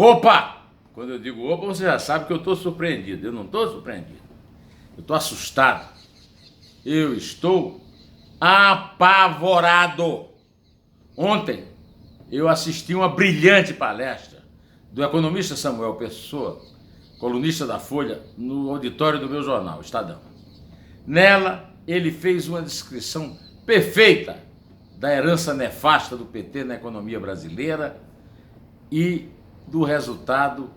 Opa! Quando eu digo opa, você já sabe que eu estou surpreendido. Eu não estou surpreendido. Eu estou assustado. Eu estou apavorado. Ontem eu assisti uma brilhante palestra do economista Samuel Pessoa, colunista da Folha, no auditório do meu jornal, Estadão. Nela, ele fez uma descrição perfeita da herança nefasta do PT na economia brasileira e do resultado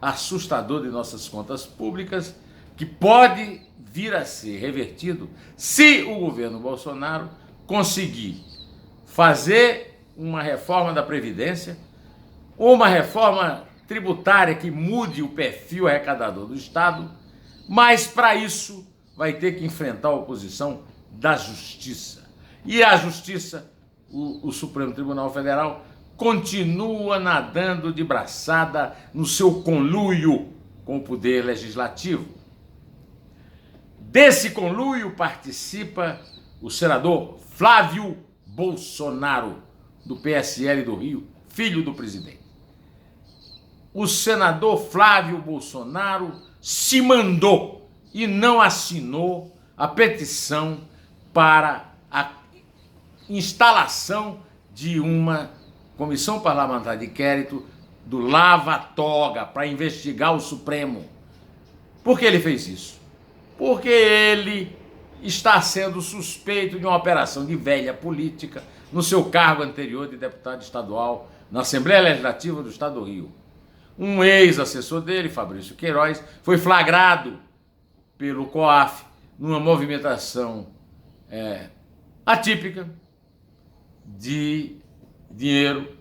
assustador de nossas contas públicas, que pode vir a ser revertido se o governo Bolsonaro conseguir fazer uma reforma da Previdência, uma reforma tributária que mude o perfil arrecadador do Estado, mas para isso vai ter que enfrentar a oposição da Justiça. E a Justiça, o Supremo Tribunal Federal, continua nadando de braçada no seu conluio com o poder legislativo. Desse conluio participa o senador Flávio Bolsonaro, do PSL do Rio, filho do presidente. O senador Flávio Bolsonaro se mandou e não assinou a petição para a instalação de uma comissão parlamentar de inquérito do Lava Toga para investigar o Supremo. Por que ele fez isso? Porque ele está sendo suspeito de uma operação de velha política no seu cargo anterior de deputado estadual na Assembleia Legislativa do Estado do Rio. Um ex-assessor dele, Fabrício Queiroz, foi flagrado pelo COAF numa movimentação atípica de dinheiro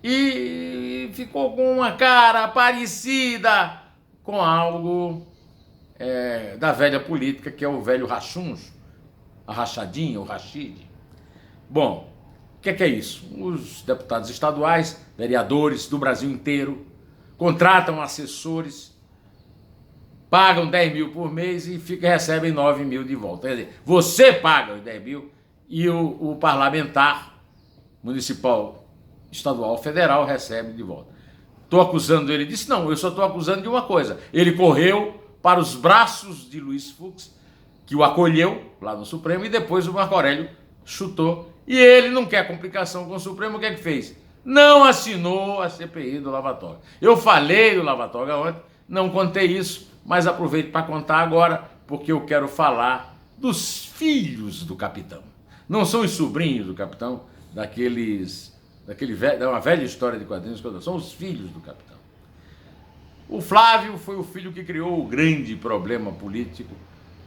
e ficou com uma cara parecida com algo da velha política, que é o velho rachuncho, a rachadinha, o rachide. Bom, o que é isso? Os deputados estaduais, vereadores do Brasil inteiro, contratam assessores, pagam 10 mil por mês e recebem 9 mil de volta. Quer dizer, você paga os 10 mil e o parlamentar municipal, estadual, federal recebe de volta. Estou acusando ele disso? Não, eu só estou acusando de uma coisa. Ele correu para os braços de Luiz Fux, que o acolheu lá no Supremo, e depois o Marco Aurélio chutou. E ele não quer complicação com o Supremo, o que é que fez? Não assinou a CPI do Lava Toga. Eu falei do Lava Toga ontem, não contei isso, mas aproveito para contar agora, porque eu quero falar dos filhos do capitão. Não são os sobrinhos do capitão, da uma velha história de quadrinhos, são os filhos do capitão. O Flávio foi o filho que criou o grande problema político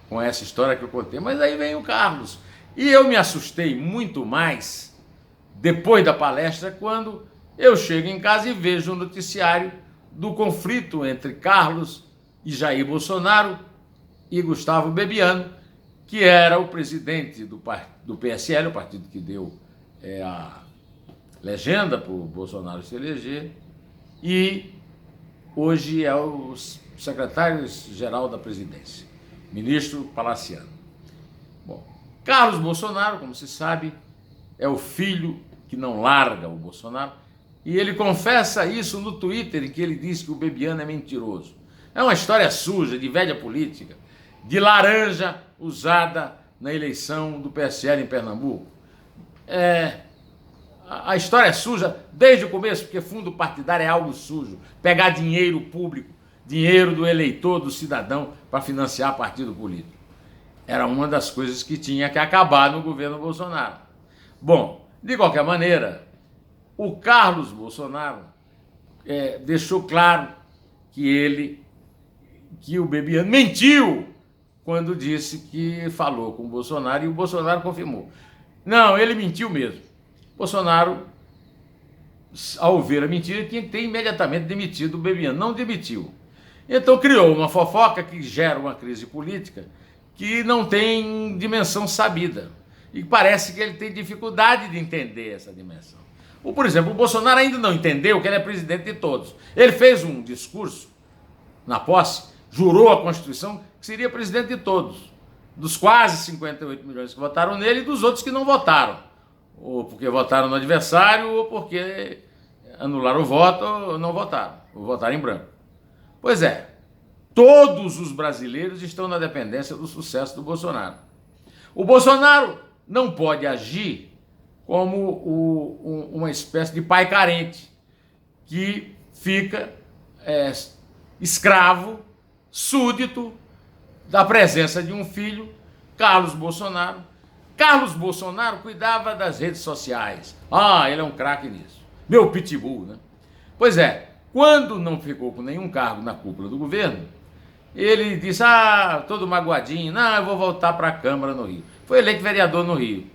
com essa história que eu contei, mas aí vem o Carlos. E eu me assustei muito mais depois da palestra, quando eu chego em casa e vejo o noticiário do conflito entre Carlos e Jair Bolsonaro e Gustavo Bebiano, que era o presidente do PSL, o partido que deu a legenda para o Bolsonaro se eleger, e hoje é o secretário-geral da presidência, ministro Palaciano. Bom, Carlos Bolsonaro, como se sabe, é o filho que não larga o Bolsonaro, e ele confessa isso no Twitter, em que ele diz que o Bebiano é mentiroso. É uma história suja, de velha política, de laranja usada na eleição do PSL em Pernambuco. A história é suja desde o começo, porque fundo partidário é algo sujo. Pegar dinheiro público, dinheiro do eleitor, do cidadão, para financiar partido político. Era uma das coisas que tinha que acabar no governo Bolsonaro. Bom, de qualquer maneira, o Carlos Bolsonaro deixou claro que o Bebiano mentiu quando disse que falou com o Bolsonaro, e o Bolsonaro confirmou. Não, ele mentiu mesmo. Bolsonaro, ao ver a mentira, tinha que ter imediatamente demitido o Bebiano. Não demitiu. Então criou uma fofoca que gera uma crise política que não tem dimensão sabida. E parece que ele tem dificuldade de entender essa dimensão. Por exemplo, o Bolsonaro ainda não entendeu que ele é presidente de todos. Ele fez um discurso na posse, jurou a Constituição que seria presidente de todos, dos quase 58 milhões que votaram nele e dos outros que não votaram, ou porque votaram no adversário, ou porque anularam o voto ou não votaram, ou votaram em branco. Pois é, todos os brasileiros estão na dependência do sucesso do Bolsonaro. O Bolsonaro não pode agir como uma espécie de pai carente que fica escravo, súdito da presença de um filho, Carlos Bolsonaro. Carlos Bolsonaro cuidava das redes sociais. Ele é um craque nisso. Meu pitbull, né? Pois é, quando não ficou com nenhum cargo na cúpula do governo, ele disse, todo magoadinho, não, eu vou voltar para a Câmara no Rio. Foi eleito vereador no Rio.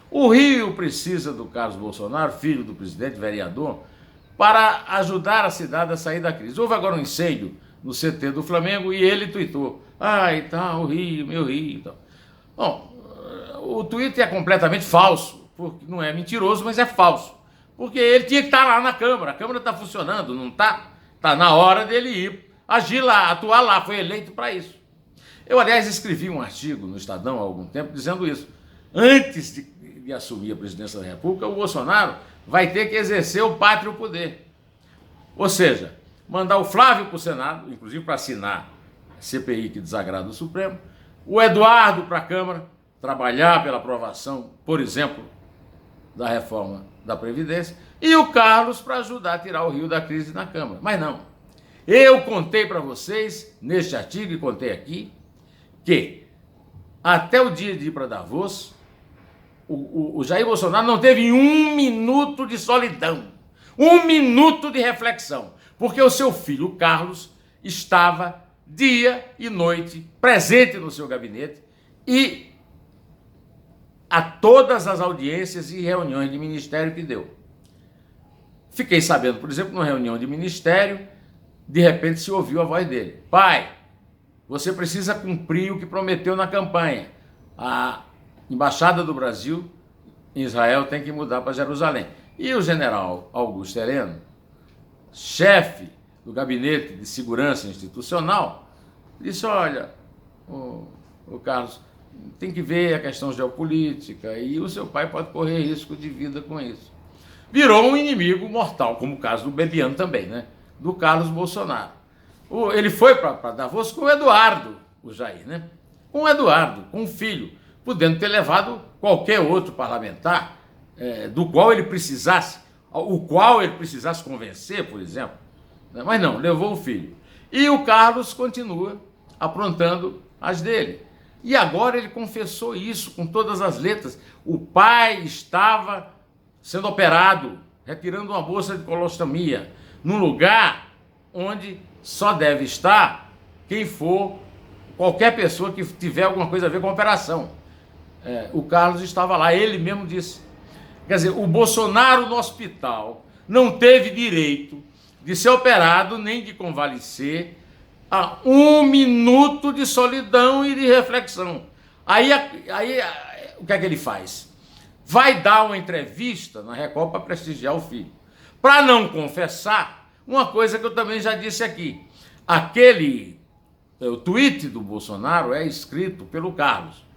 O Rio precisa do Carlos Bolsonaro, filho do presidente, vereador, para ajudar a cidade a sair da crise. Houve agora um incêndio no CT do Flamengo e ele tuitou, o Rio, meu Rio, tal. Bom, o tweet é completamente falso, porque não é mentiroso, mas é falso. Porque ele tinha que estar lá na Câmara, a Câmara está funcionando, não está? Está na hora dele ir, agir lá, atuar lá, foi eleito para isso. Eu, aliás, escrevi um artigo no Estadão há algum tempo dizendo isso. Antes de assumir a presidência da República, o Bolsonaro vai ter que exercer o pátrio poder. Ou seja, mandar o Flávio para o Senado, inclusive para assinar a CPI que desagrada o Supremo, o Eduardo para a Câmara, trabalhar pela aprovação, por exemplo, da reforma da Previdência, e o Carlos para ajudar a tirar o Rio da crise na Câmara. Mas não. Eu contei para vocês, neste artigo, e contei aqui, que até o dia de ir para Davos, o Jair Bolsonaro não teve 1 minuto de solidão, 1 minuto de reflexão, porque o seu filho, Carlos, estava dia e noite presente no seu gabinete e a todas as audiências e reuniões de ministério que deu. Fiquei sabendo, por exemplo, numa reunião de ministério, de repente se ouviu a voz dele. Pai, você precisa cumprir o que prometeu na campanha. A Embaixada do Brasil em Israel tem que mudar para Jerusalém. E o general Augusto Heleno, chefe do Gabinete de Segurança Institucional, disse, olha, o Carlos, tem que ver a questão geopolítica e o seu pai pode correr risco de vida com isso. Virou um inimigo mortal, como o caso do Bebiano também, né? Do Carlos Bolsonaro. Ele foi para Davos com o Eduardo, o Jair, né? Com o Eduardo, com o filho, podendo ter levado qualquer outro parlamentar o qual ele precisasse convencer, por exemplo. Né? Mas não, levou o filho. E o Carlos continua aprontando as dele. E agora ele confessou isso com todas as letras. O pai estava sendo operado, retirando uma bolsa de colostomia, num lugar onde só deve estar quem for, qualquer pessoa que tiver alguma coisa a ver com a operação. O Carlos estava lá, ele mesmo disse. Quer dizer, o Bolsonaro no hospital não teve direito de ser operado nem de convalescer a 1 minuto de solidão e de reflexão. Aí o que é que ele faz? Vai dar uma entrevista na Record para prestigiar o filho. Para não confessar, uma coisa que eu também já disse aqui. O tweet do Bolsonaro é escrito pelo Carlos.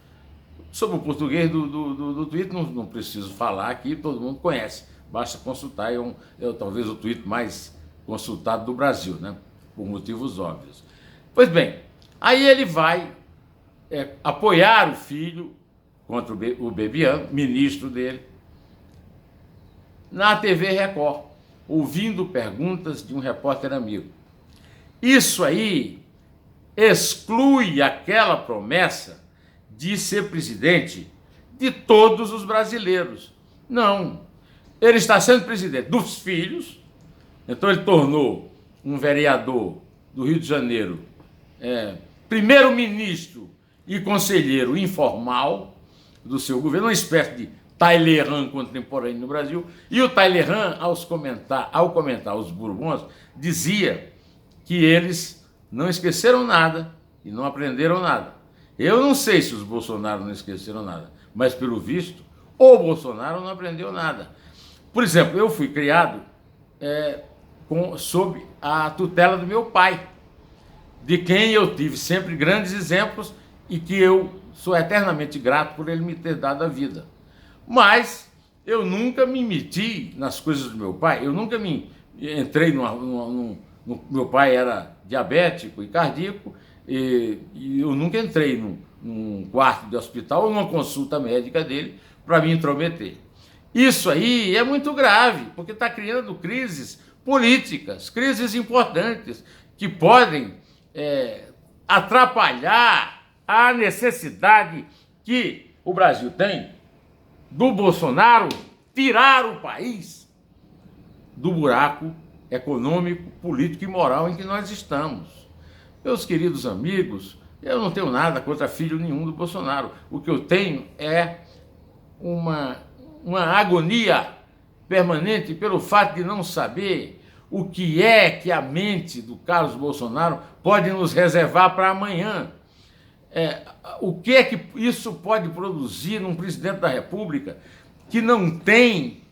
Sobre o português do tweet, não preciso falar aqui, todo mundo conhece. Basta consultar, talvez o tweet mais consultado do Brasil, né? Por motivos óbvios. Pois bem, aí ele vai apoiar o filho contra o Bebiano, ministro dele, na TV Record, ouvindo perguntas de um repórter amigo. Isso aí exclui aquela promessa de ser presidente de todos os brasileiros. Não. Ele está sendo presidente dos filhos, então ele tornou um vereador do Rio de Janeiro primeiro-ministro e conselheiro informal do seu governo, uma espécie de Talleyrand contemporâneo no Brasil. E o Talleyrand, ao comentar os Bourbons, dizia que eles não esqueceram nada e não aprenderam nada. Eu não sei se os Bolsonaro não esqueceram nada, mas pelo visto, o Bolsonaro não aprendeu nada. Por exemplo, eu fui criado sob a tutela do meu pai, de quem eu tive sempre grandes exemplos e que eu sou eternamente grato por ele me ter dado a vida. Mas eu nunca me meti nas coisas do meu pai, eu nunca me entrei meu pai era diabético e cardíaco, e eu nunca entrei num quarto de hospital ou numa consulta médica dele para me intrometer. Isso aí é muito grave, porque está criando crises políticas, crises importantes, que podem atrapalhar a necessidade que o Brasil tem do Bolsonaro tirar o país do buraco econômico, político e moral em que nós estamos. Meus queridos amigos, eu não tenho nada contra filho nenhum do Bolsonaro. O que eu tenho é uma agonia permanente pelo fato de não saber o que é que a mente do Carlos Bolsonaro pode nos reservar para amanhã. O que é que isso pode produzir num presidente da República que não tem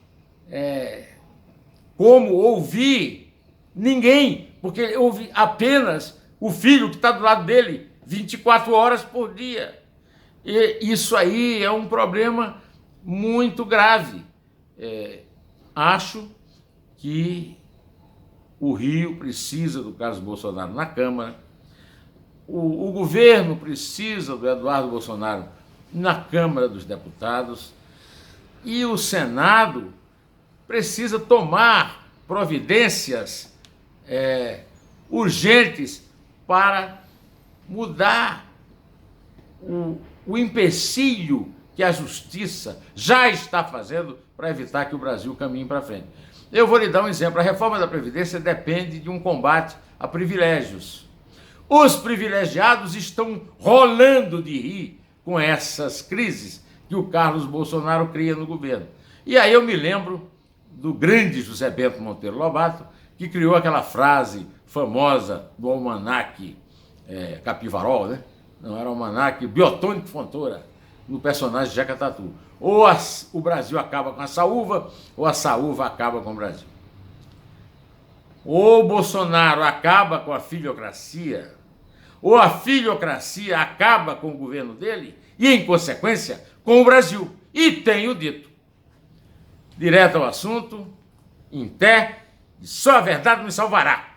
como ouvir ninguém, porque ele ouve apenas o filho que está do lado dele 24 horas por dia. E isso aí é um problema muito grave. Acho que o Rio precisa do Carlos Bolsonaro na Câmara, o governo precisa do Eduardo Bolsonaro na Câmara dos Deputados, e o Senado precisa tomar providências urgentes para mudar o empecilho que a justiça já está fazendo para evitar que o Brasil caminhe para frente. Eu vou lhe dar um exemplo. A reforma da Previdência depende de um combate a privilégios. Os privilegiados estão rolando de rir com essas crises que o Carlos Bolsonaro cria no governo. E aí eu me lembro do grande José Bento Monteiro Lobato, que criou aquela frase famosa do almanaque Capivarol, né? Não, era o almanaque Biotônico Fontoura, no personagem Jeca Tatu. Ou o Brasil acaba com a saúva, ou a saúva acaba com o Brasil. Ou o Bolsonaro acaba com a filiocracia, ou a filiocracia acaba com o governo dele e, em consequência, com o Brasil. E tenho dito. Direto ao assunto, em pé, e só a verdade nos salvará.